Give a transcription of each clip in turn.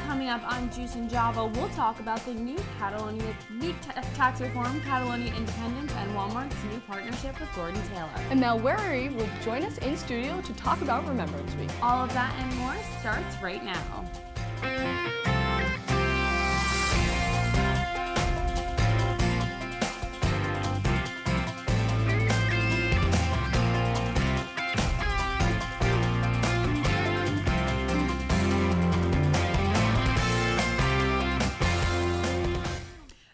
Coming up on Juice and Java, we'll talk about the new Catalonia tax reform, Catalonia independence, and Walmart's new partnership with Lord & Taylor. And Melania will join us in studio to talk about Remembrance Week. All of that and more starts right now.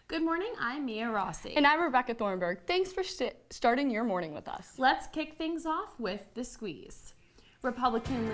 Good morning, I'm Mia Rossi. And I'm Rebecca Thornburg. Thanks for starting your morning with us. Let's kick things off with the squeeze. Republican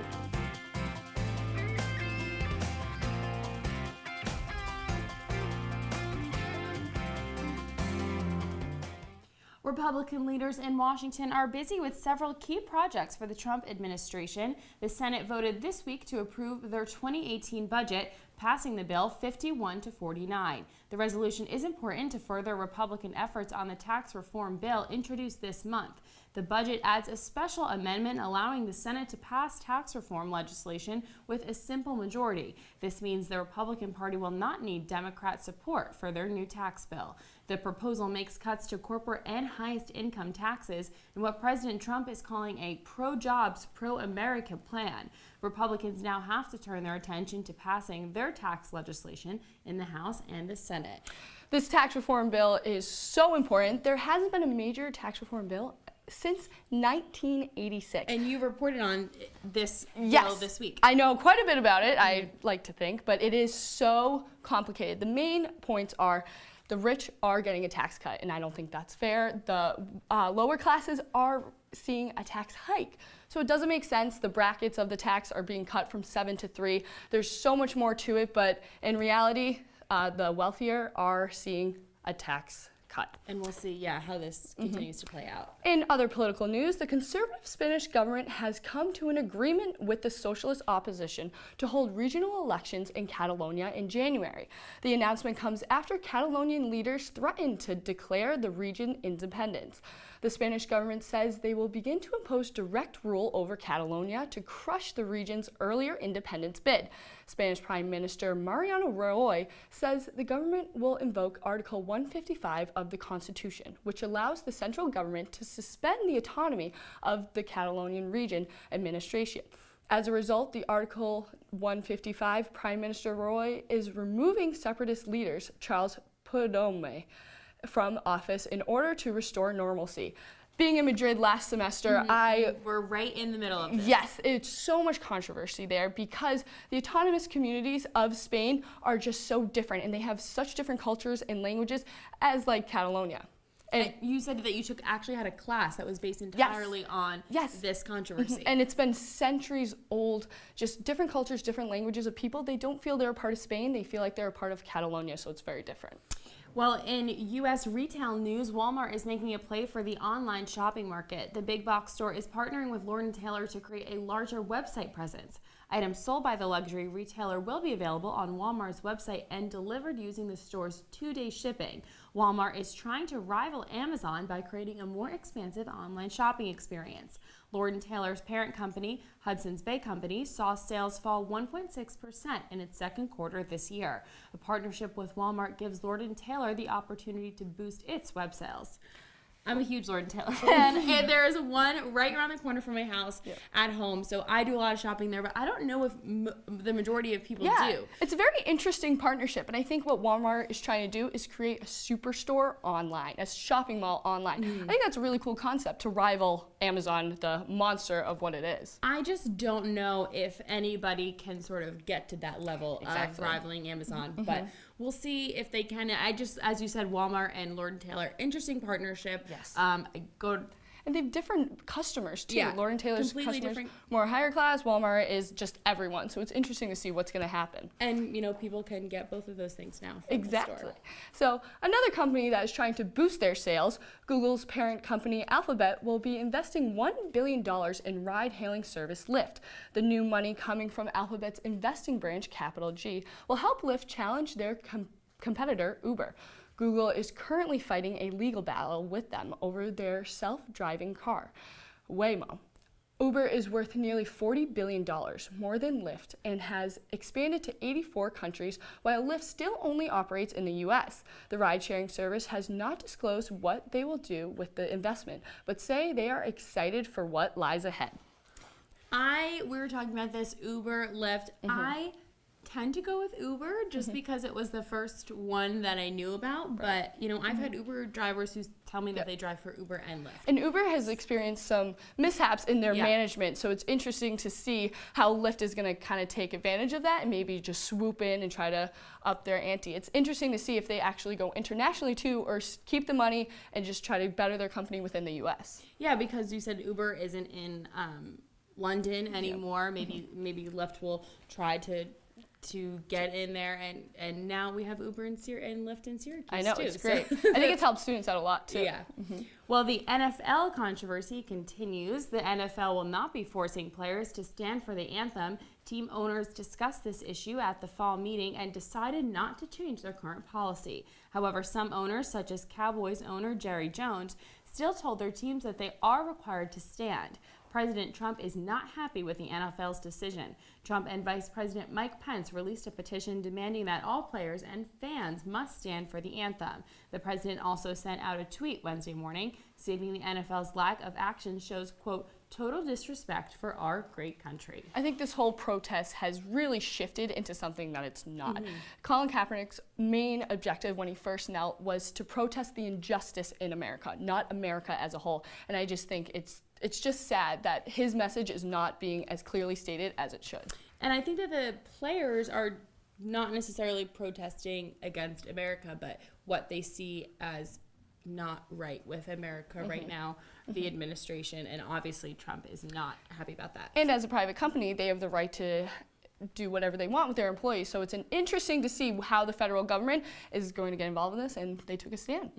leaders in Washington are busy with several key projects for the Trump administration. The Senate voted this week to approve their 2018 budget, passing the bill 51-49. The resolution is important to further Republican efforts on the tax reform bill introduced this month. The budget adds a special amendment allowing the Senate to pass tax reform legislation with a simple majority. This means the Republican Party will not need Democrat support for their new tax bill. The proposal makes cuts to corporate and highest income taxes in what President Trump is calling a pro-jobs, pro-America plan. Republicans now have to turn their attention to passing their tax legislation in the House and the Senate. This tax reform bill is so important. There hasn't been a major tax reform bill since 1986. And you reported on this bill this week. I know quite a bit about it, I like to think, but it is so complicated. The main points are the rich are getting a tax cut, and I don't think that's fair. The lower classes are seeing a tax hike. So it doesn't make sense. The brackets of the tax are being cut from 7 to 3. There's so much more to it, but in reality, the wealthier are seeing a tax cut. And we'll see, how this continues to play out. In other political news, the conservative Spanish government has come to an agreement with the socialist opposition to hold regional elections in Catalonia in January. The announcement comes after Catalonian leaders threatened to declare the region independence. The Spanish government says they will begin to impose direct rule over Catalonia to crush the region's earlier independence bid. Spanish Prime Minister Mariano Rajoy says the government will invoke Article 155 of the Constitution, which allows the central government to suspend the autonomy of the Catalonian region administration. As a result, the Article 155 Prime Minister Rajoy is removing separatist leaders Charles Puigdemont from office in order to restore normalcy. Being in Madrid last semester, we're right in the middle of this. Yes, it's so much controversy there because the autonomous communities of Spain are just so different, and they have such different cultures and languages as like Catalonia. And you said that you actually had a class that was based entirely on this controversy. And it's been centuries old, just different cultures, different languages of people. They don't feel they're a part of Spain. They feel like they're a part of Catalonia, so it's very different. Well, in U.S. retail news, Walmart is making a play for the online shopping market. The big box store is partnering with Lord & Taylor to create a larger website presence. Items sold by the luxury retailer will be available on Walmart's website and delivered using the store's 2-day shipping. Walmart is trying to rival Amazon by creating a more expansive online shopping experience. Lord & Taylor's parent company, Hudson's Bay Company, saw sales fall 1.6% in its second quarter this year. A partnership with Walmart gives Lord & Taylor the opportunity to boost its web sales. I'm a huge Lord & Taylor fan, and there is one right around the corner from my house at home, so I do a lot of shopping there, but I don't know if the majority of people do. It's a very interesting partnership, and I think what Walmart is trying to do is create a superstore online, a shopping mall online. I think that's a really cool concept to rival Amazon, the monster of what it is. I just don't know if anybody can sort of get to that level of rivaling Amazon, but we'll see if they can. As you said, Walmart and Lord & Taylor, interesting partnership. Yes. And they have different customers too. Yeah, Lord & Taylor's completely customers different. More higher class. Walmart is just everyone. So it's interesting to see what's going to happen. And people can get both of those things now. From Exactly. The store. So another company that is trying to boost their sales, Google's parent company Alphabet, will be investing $1 billion in ride-hailing service Lyft. The new money coming from Alphabet's investing branch, Capital G, will help Lyft challenge their competitor Uber. Google is currently fighting a legal battle with them over their self-driving car, Waymo. Uber is worth nearly $40 billion, more than Lyft, and has expanded to 84 countries, while Lyft still only operates in the US. The ride-sharing service has not disclosed what they will do with the investment, but say they are excited for what lies ahead. We were talking about this, Uber, Lyft. I tend to go with Uber just because it was the first one that I knew about. But, you know, I've had Uber drivers who tell me that they drive for Uber and Lyft. And Uber has experienced some mishaps in their management, so it's interesting to see how Lyft is going to kind of take advantage of that and maybe just swoop in and try to up their ante. It's interesting to see if they actually go internationally too, or keep the money and just try to better their company within the US. Yeah, because you said Uber isn't in London anymore. Maybe Lyft will try to get in there, and now we have Uber and Lyft in Syracuse. I know, too, it's great. I think it's helped students out a lot too. Yeah. Well, the NFL controversy continues. The NFL will not be forcing players to stand for the anthem. Team owners discussed this issue at the fall meeting and decided not to change their current policy. However, some owners, such as Cowboys owner Jerry Jones, still told their teams that they are required to stand. President Trump is not happy with the NFL's decision. Trump and Vice President Mike Pence released a petition demanding that all players and fans must stand for the anthem. The president also sent out a tweet Wednesday morning stating the NFL's lack of action shows, quote, total disrespect for our great country. I think this whole protest has really shifted into something that it's not. Colin Kaepernick's main objective when he first knelt was to protest the injustice in America, not America as a whole. And I just think it's just sad that his message is not being as clearly stated as it should. And I think that the players are not necessarily protesting against America, but what they see as not right with America right now, the administration, and obviously Trump is not happy about that. And as a private company, they have the right to do whatever they want with their employees. So it's interesting to see how the federal government is going to get involved in this, and they took a stand.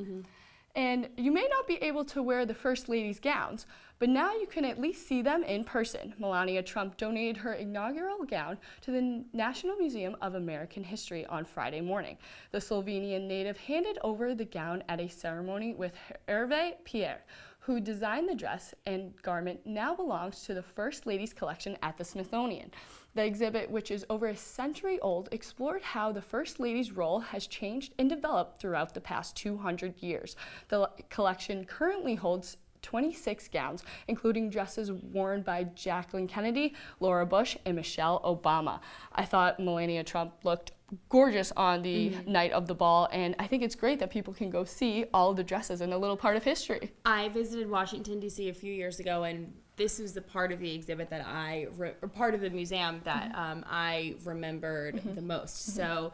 And you may not be able to wear the First Lady's gowns, but now you can at least see them in person. Melania Trump donated her inaugural gown to the National Museum of American History on Friday morning. The Slovenian native handed over the gown at a ceremony with Hervé Pierre, who designed the dress and garment now belongs to the First Lady's collection at the Smithsonian. The exhibit, which is over a century old, explored how the First Lady's role has changed and developed throughout the past 200 years. The collection currently holds 26 gowns, including dresses worn by Jacqueline Kennedy, Laura Bush, and Michelle Obama. I thought Melania Trump looked gorgeous on the night of the ball, and I think it's great that people can go see all of the dresses and a little part of history. I visited Washington, D.C. a few years ago, and this was the part of the exhibit that or part of the museum that I remembered the most. So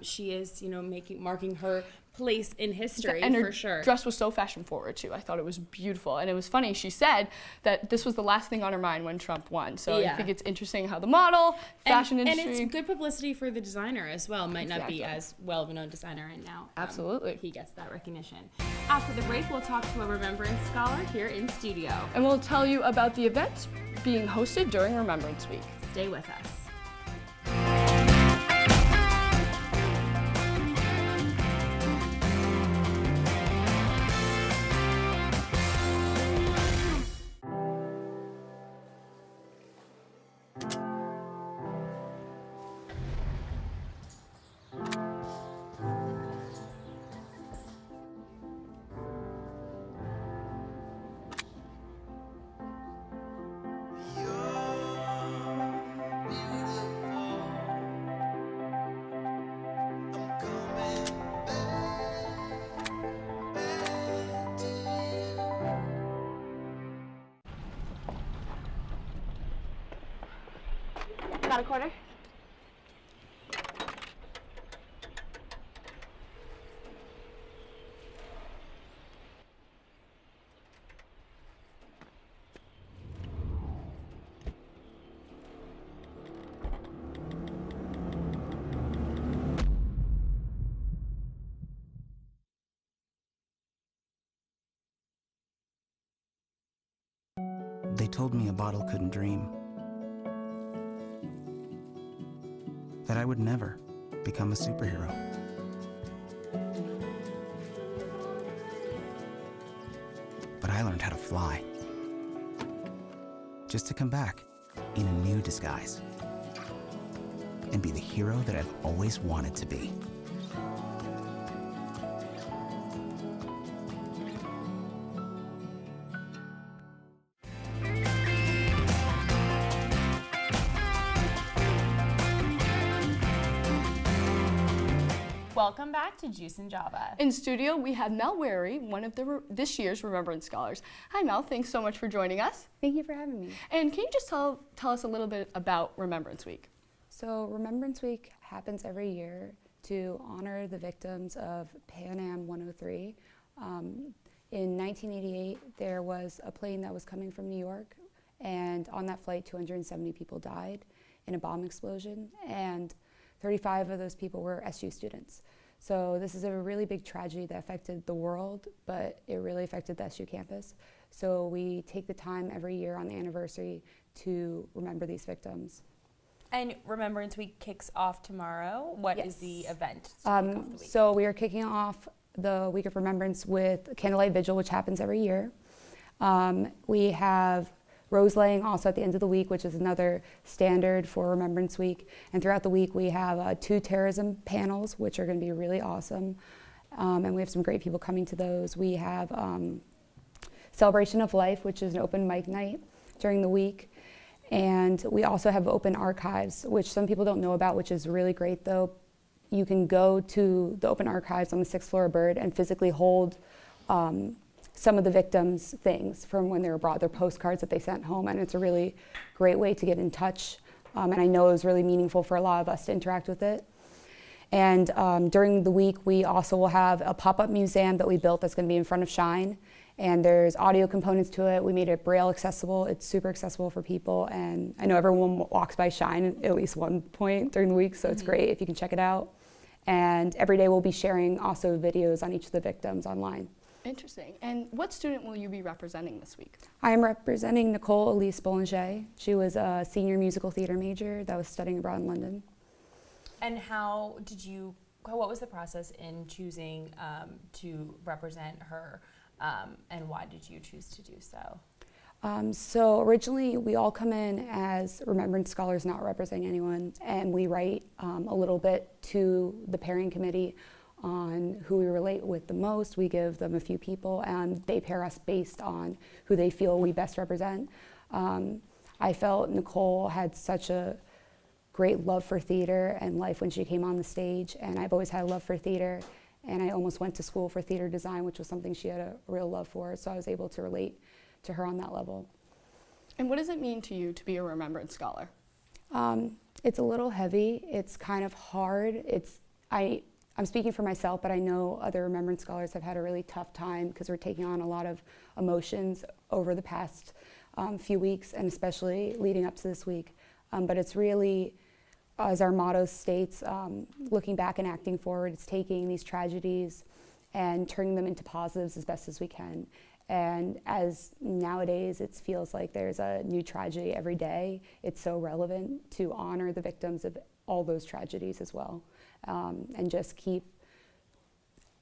she is, you know, marking her place in history, and for sure. Her dress was so fashion forward too. I thought it was beautiful, and it was funny. She said that this was the last thing on her mind when Trump won. So I think it's interesting how the model, fashion industry, and it's good publicity for the designer as well. Might not be as well of a known designer, and now absolutely he gets that recognition. After the break, we'll talk to a Remembrance Scholar here in studio, and we'll tell you about the events being hosted during Remembrance Week. Stay with us. Got a quarter? They told me a bottle couldn't dream. That I would never become a superhero. But I learned how to fly. just to come back in a new disguise and be the hero that I've always wanted to be. Welcome back to Juice and Java. In studio, we have Mel Wary, one of this year's Remembrance Scholars. Hi, Mel. Thanks so much for joining us. Thank you for having me. And can you just tell us a little bit about Remembrance Week? So Remembrance Week happens every year to honor the victims of Pan Am 103. In 1988, there was a plane that was coming from New York, and on that flight, 270 people died in a bomb explosion, and 35 of those people were SU students. So this is a really big tragedy that affected the world, but it really affected the SU campus. So we take the time every year on the anniversary to remember these victims. And Remembrance Week kicks off tomorrow. What is the event? So we are kicking off the Week of Remembrance with Candlelight Vigil, which happens every year. We have rose laying also at the end of the week, which is another standard for Remembrance Week. And throughout the week, we have 2 terrorism panels, which are going to be really awesome. And we have some great people coming to those. We have Celebration of Life, which is an open mic night during the week. And we also have open archives, which some people don't know about, which is really great though. You can go to the open archives on the 6th floor of Byrd and physically hold some of the victims' things from when they were brought, their postcards that they sent home, and it's a really great way to get in touch. And I know it was really meaningful for a lot of us to interact with it. And during the week, we also will have a pop-up museum that we built that's going to be in front of Shine. And there's audio components to it. We made it Braille accessible. It's super accessible for people. And I know everyone walks by Shine at least one point during the week, so it's great if you can check it out. And every day we'll be sharing also videos on each of the victims online. Interesting. And what student will you be representing this week? I am representing Nicole Elise Boulanger. She was a senior musical theater major that was studying abroad in London. And what was the process in choosing to represent her, and why did you choose to do so? So originally we all come in as Remembrance Scholars not representing anyone, and we write a little bit to the pairing committee on who we relate with the most. We give them a few people and they pair us based on who they feel we best represent. I felt Nicole had such a great love for theater and life when she came on the stage, and I've always had a love for theater, and I almost went to school for theater design, which was something she had a real love for, so I was able to relate to her on that level. And what does it mean to you to be a Remembrance Scholar? It's a little heavy. It's kind of hard. I'm speaking for myself, but I know other Remembrance Scholars have had a really tough time because we're taking on a lot of emotions over the past few weeks, and especially leading up to this week. But it's really, as our motto states, looking back and acting forward. It's taking these tragedies and turning them into positives as best as we can. And as nowadays it feels like there's a new tragedy every day, it's so relevant to honor the victims of all those tragedies as well. And just keep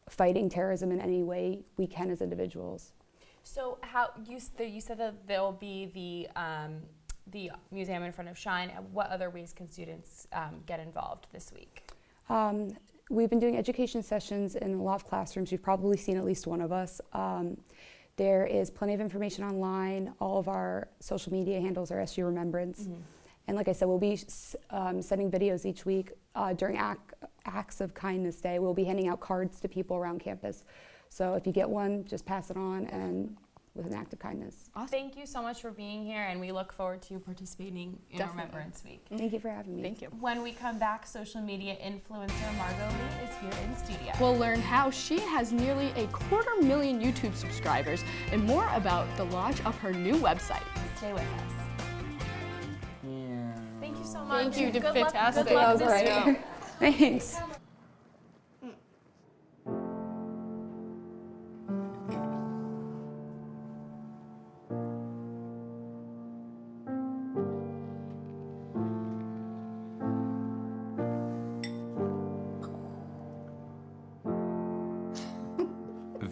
fighting terrorism in any way we can as individuals. So how you said that there will be the museum in front of Shine. What other ways can students get involved this week? We've been doing education sessions in a lot of classrooms. You've probably seen at least one of us. There is plenty of information online. All of our social media handles are SU Remembrance. And like I said, we'll be sending videos each week during Acts of Kindness Day. We'll be handing out cards to people around campus. So if you get one, just pass it on and with an act of kindness. Awesome. Thank you so much for being here, and we look forward to participating in Remembrance Week. Thank you for having me. Thank you. When we come back, social media influencer Margot Lee is here in studio. We'll learn how she has nearly 250,000 YouTube subscribers and more about the launch of her new website. Stay with us. Thank you so much. Thank you. You did Good fantastic. Luck, good luck That was this great. week. Thanks.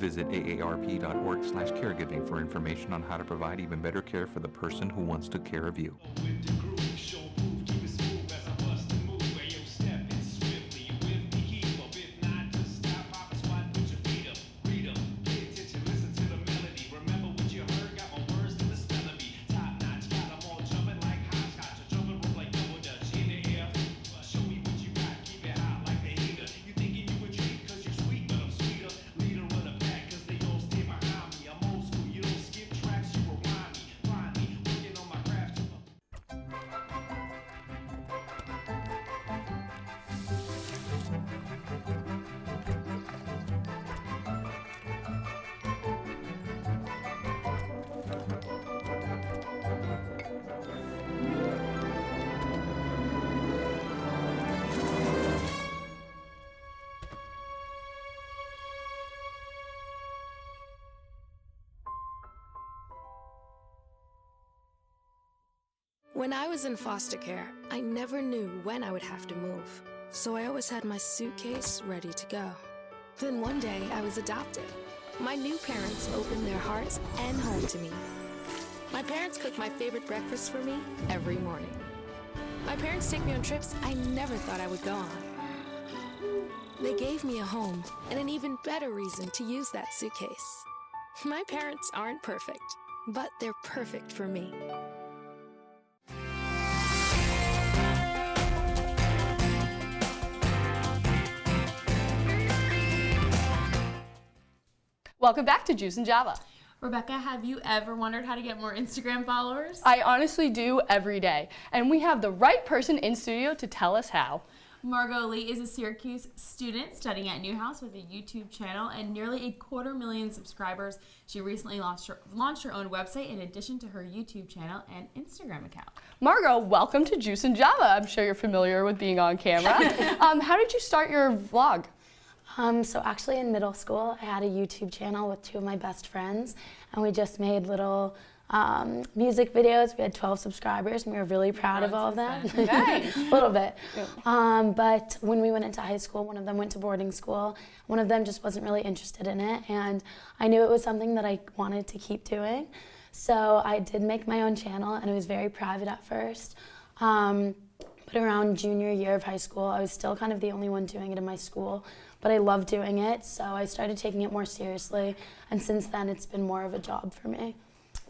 Visit aarp.org/caregiving for information on how to provide even better care for the person who wants to care of you. When I was in foster care, I never knew when I would have to move, so I always had my suitcase ready to go. Then one day, I was adopted. My new parents opened their hearts and home to me. My parents cook my favorite breakfast for me every morning. My parents take me on trips I never thought I would go on. They gave me a home and an even better reason to use that suitcase. My parents aren't perfect, but they're perfect for me. Welcome back to Juice and Java. Rebecca, have you ever wondered how to get more Instagram followers? I honestly do every day, and we have the right person in studio to tell us how. Margot Lee is a Syracuse student studying at Newhouse with a YouTube channel and nearly 250,000 subscribers. She recently launched her own website in addition to her YouTube channel and Instagram account. Margot, welcome to Juice and Java. I'm sure you're familiar with being on camera. How did you start your vlog? So actually in middle school, I had a YouTube channel with two of my best friends, and we just made little music videos. We had 12 subscribers, and we were really proud of all of them. A little bit. But when we went into high school, one of them went to boarding school. One of them just wasn't really interested in it, and I knew it was something that I wanted to keep doing. So I did make my own channel, and it was very private at first. But around junior year of high school, I was still kind of the only one doing it in my school. But I loved doing it, so I started taking it more seriously, and since then it's been more of a job for me.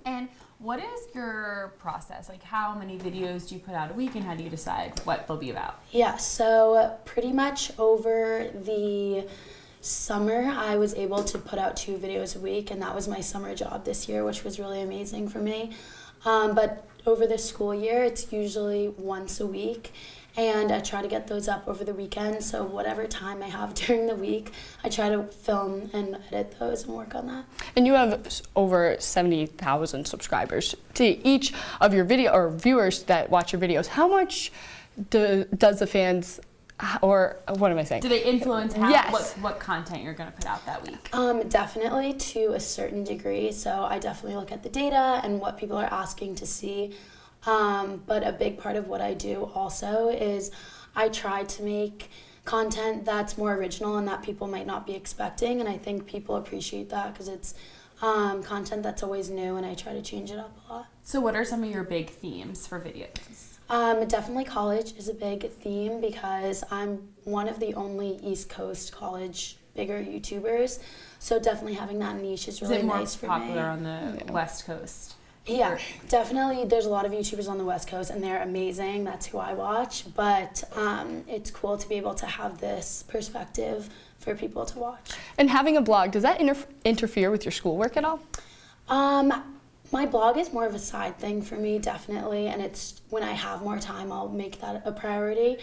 And what is your process? Like, how many videos do you put out a week, and how do you decide what they'll be about? Yeah, so pretty much over the summer, I was able to put out 2 videos a week, and that was my summer job this year, which was really amazing for me. But over the school year, it's usually once a week. And I try to get those up over the weekend, so whatever time I have during the week, I try to film and edit those and work on that. And you have over 70,000 subscribers. To each of your viewers that watch your videos, how much does the fans, or what am I saying? Do they influence Yes. what content you're going to put out that week? Definitely to a certain degree, so I definitely look at the data and what people are asking to see. But a big part of what I do also is I try to make content that's more original and that people might not be expecting, and I think people appreciate that because it's content that's always new, and I try to change it up a lot. So what are some of your big themes for videos? Definitely college is a big theme because I'm one of the only East Coast college bigger YouTubers, so definitely having that niche is really nice for me. Is it more popular on the West Coast? Yeah, definitely. There's a lot of YouTubers on the West Coast, and they're amazing. That's who I watch. But it's cool to be able to have this perspective for people to watch. And having a blog, does that interfere with your schoolwork at all? My blog is more of a side thing for me, definitely. And it's when I have more time, I'll make that a priority.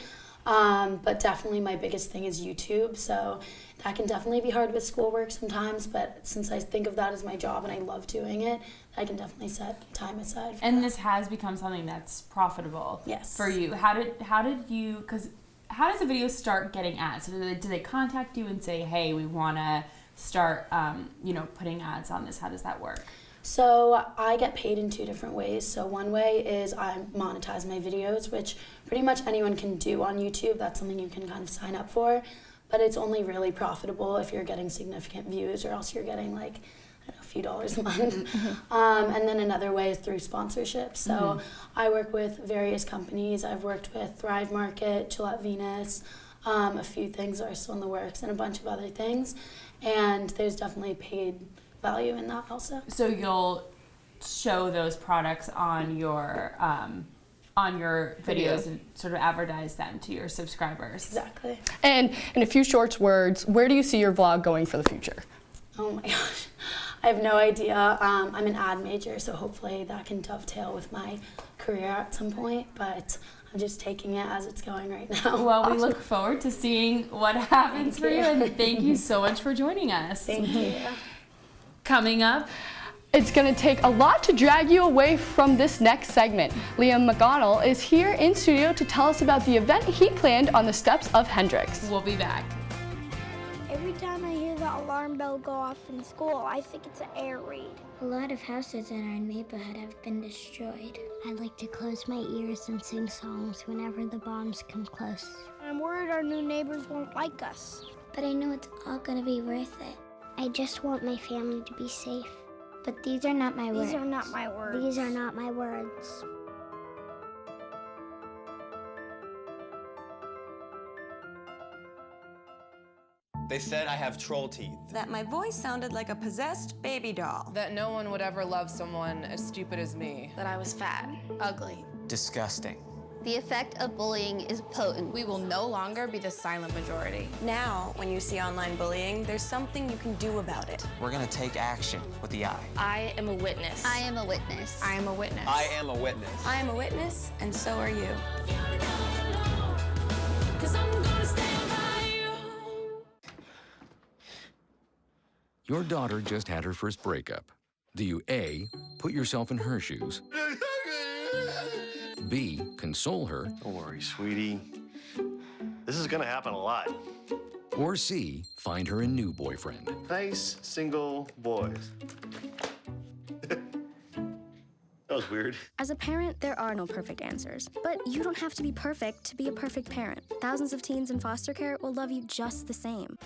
But definitely my biggest thing is YouTube. So that can definitely be hard with schoolwork sometimes, but since I think of that as my job and I love doing it, I can definitely set time aside for And that. this has become something that's profitable Yes. for you. How did you, because how does a video start getting ads? So do they contact you and say, hey, we want to start putting ads on this? How does that work? So I get paid in 2 different ways. So one way is I monetize my videos, which pretty much anyone can do on YouTube. That's something you can kind of sign up for. but it's only really profitable if you're getting significant views, or else you're getting like a few dollars a month. And then another way is through sponsorship. So I work with various companies. I've worked with Thrive Market, Gillette Venus, a few things are still in the works, and a bunch of other things. And there's definitely paid value in that also. So you'll show those products on your videos and sort of advertise them to your subscribers. Exactly. And in a few short words, where do you see your vlog going for the future? Oh my gosh, I have no idea. I'm an ad major, so hopefully that can dovetail with my career at some point, but I'm just taking it as it's going right now. Well, we look forward to seeing what happens for you, and thank you so much for joining us. Thank you. Coming up, It's going to take a lot to drag you away from this next segment. Liam McConnell is here in studio to tell us about the event he planned on the steps of Hendrix. we'll be back. Every time I hear the alarm bell go off in school, I think it's an air raid. A lot of houses in our neighborhood have been destroyed. I like to close my ears and sing songs whenever the bombs come close. I'm worried our new neighbors won't like us. But I know it's all gonna be worth it. I just want my family to be safe. But these are not my words. These are not my words. These are not my words. They said I have troll teeth. That my voice sounded like a possessed baby doll. That no one would ever love someone as stupid as me. That I was fat, ugly. Disgusting. The effect of bullying is potent. We will no longer be the silent majority. Now, when you see online bullying, there's something you can do about it. We're gonna take action with the I. I am a witness. I am a witness. I am a witness. I am a witness. I am a witness, and so are you. Your daughter just had her first breakup. Do you A, put yourself in her shoes? B, console her? Don't worry, sweetie. This is gonna happen a lot. Or C, find her a new boyfriend? Nice, single boys. That was weird. As a parent, there are no perfect answers. But you don't have to be perfect to be a perfect parent. Thousands of teens in foster care will love you just the same.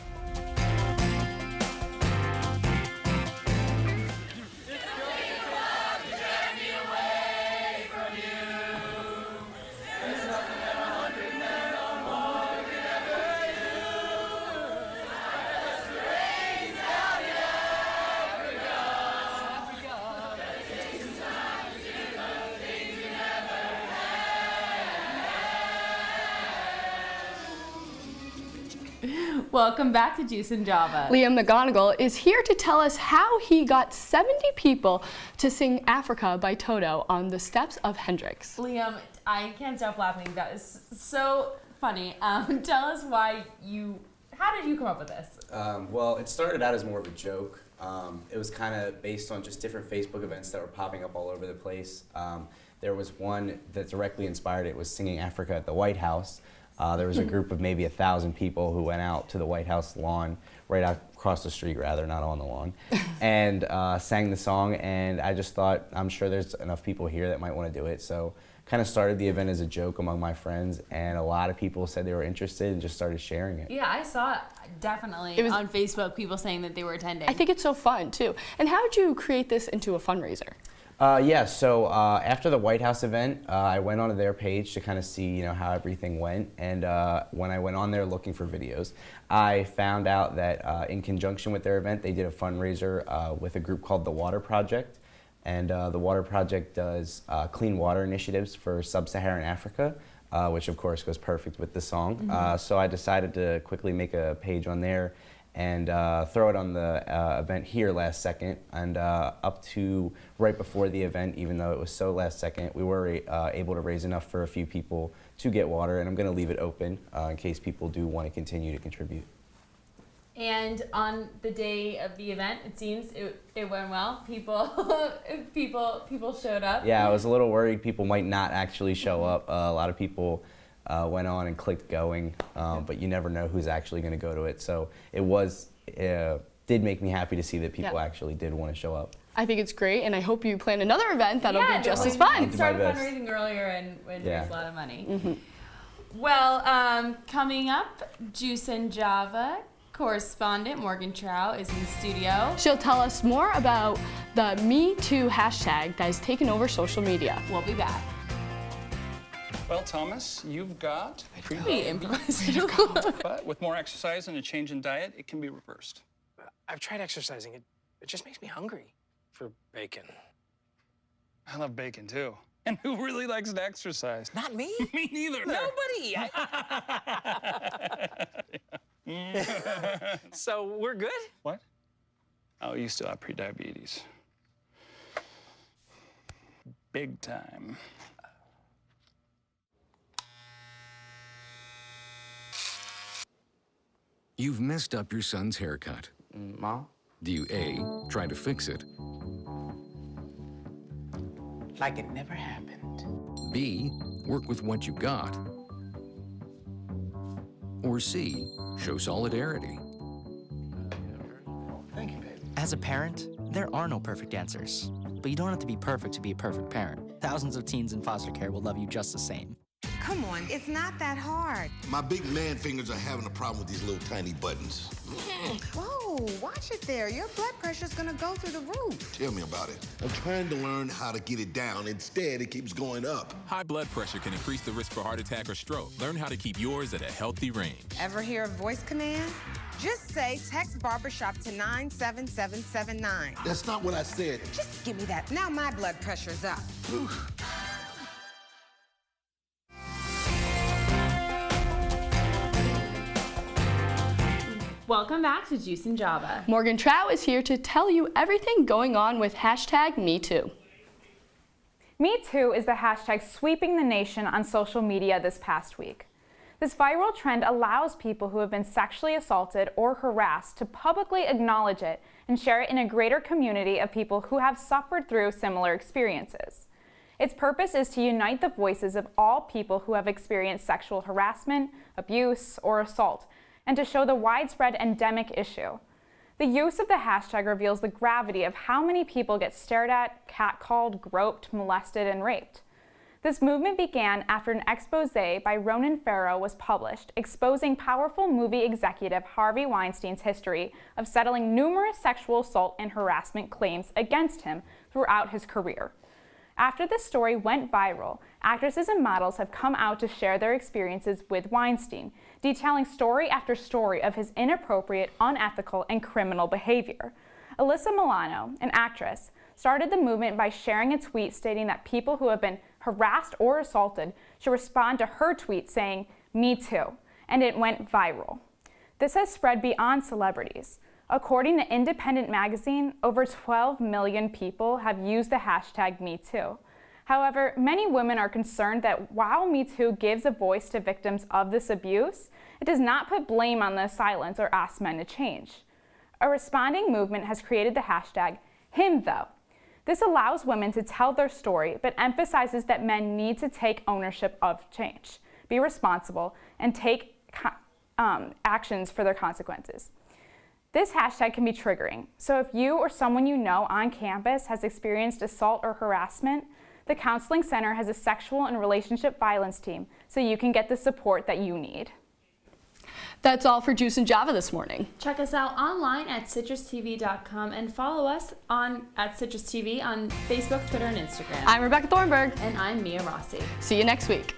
Welcome back to Juice and Java. Liam McGonigal is here to tell us how he got 70 people to sing Africa by Toto on the steps of Hendrix. Liam, I can't stop laughing. That is so funny. Tell us how did you come up with this? Well, it started out as more of a joke. It was kind of based on just different Facebook events that were popping up all over the place. There was one that directly inspired it, was singing Africa at the White House. There was a group of maybe 1,000 people who went out to the White House lawn, right out across the street rather, not on the lawn, and sang the song, and I just thought, I'm sure there's enough people here that might want to do it, so kind of started the event as a joke among my friends, and a lot of people said they were interested and just started sharing it. Yeah, I saw it definitely on Facebook, people saying that they were attending. I think it's so fun too. And how did you create this into a fundraiser? So after the White House event, I went onto their page to kind of see, how everything went. And when I went on there looking for videos, I found out that in conjunction with their event, they did a fundraiser with a group called The Water Project. And the Water Project does clean water initiatives for sub-Saharan Africa, which of course goes perfect with the song. Mm-hmm. So I decided to quickly make a page on there and throw it on the event here last second, and up to right before the event, even though it was so last second, we were able to raise enough for a few people to get water, and I'm going to leave it open in case people do want to continue to contribute. And on the day of the event, it seems it went well. People showed up. Yeah, I was a little worried people might not actually show up. A lot of people went on and clicked going, but you never know who's actually going to go to it. So it did make me happy to see that people actually did want to show up. I think it's great, and I hope you plan another event that'll be just as fun. We started fundraising earlier and raised a lot of money. Mm-hmm. Well, coming up, Juice and Java correspondent Morgan Trout is in studio. She'll tell us more about the Me Too hashtag that has taken over social media. We'll be back. Well, Thomas, you've got We improvised. but with more exercise and a change in diet, it can be reversed. I've tried exercising. It just makes me hungry for bacon. I love bacon, too. And who really likes to exercise? Not me. Me neither. Nobody. So we're good? What? Oh, you still have prediabetes. Big time. You've messed up your son's haircut. Mom? Do you A, try to fix it? Like it never happened. B, work with what you got? Or C, show solidarity? Thank you, baby. As a parent, there are no perfect answers. But you don't have to be perfect to be a perfect parent. Thousands of teens in foster care will love you just the same. Come on, it's not that hard. My big man fingers are having a problem with these little tiny buttons. Whoa, watch it there. Your blood pressure's gonna go through the roof. Tell me about it. I'm trying to learn how to get it down. Instead, it keeps going up. High blood pressure can increase the risk for heart attack or stroke. Learn how to keep yours at a healthy range. Ever hear a voice command? Just say text barbershop to 97779. That's not what I said. Just give me that. Now my blood pressure's up. Welcome back to Juice and Java. Morgan Trout is here to tell you everything going on with hashtag #MeToo. Me Too is the hashtag sweeping the nation on social media this past week. This viral trend allows people who have been sexually assaulted or harassed to publicly acknowledge it and share it in a greater community of people who have suffered through similar experiences. Its purpose is to unite the voices of all people who have experienced sexual harassment, abuse, or assault, and to show the widespread endemic issue. The use of the hashtag reveals the gravity of how many people get stared at, catcalled, groped, molested, and raped. This movement began after an expose by Ronan Farrow was published, exposing powerful movie executive Harvey Weinstein's history of settling numerous sexual assault and harassment claims against him throughout his career. After this story went viral, actresses and models have come out to share their experiences with Weinstein, detailing story after story of his inappropriate, unethical, and criminal behavior. Alyssa Milano, an actress, started the movement by sharing a tweet stating that people who have been harassed or assaulted should respond to her tweet saying, "Me too," and it went viral. This has spread beyond celebrities. According to Independent magazine, over 12 million people have used the hashtag #MeToo. However, many women are concerned that while #MeToo gives a voice to victims of this abuse, it does not put blame on the silence or ask men to change. A responding movement has created the hashtag #HimThough. This allows women to tell their story, but emphasizes that men need to take ownership of change, be responsible, and take actions for their consequences. This hashtag can be triggering, so if you or someone you know on campus has experienced assault or harassment, the Counseling Center has a sexual and relationship violence team, so you can get the support that you need. That's all for Juice and Java this morning. Check us out online at CitrusTV.com and follow us at CitrusTV on Facebook, Twitter, and Instagram. I'm Rebecca Thornburg. And I'm Mia Rossi. See you next week.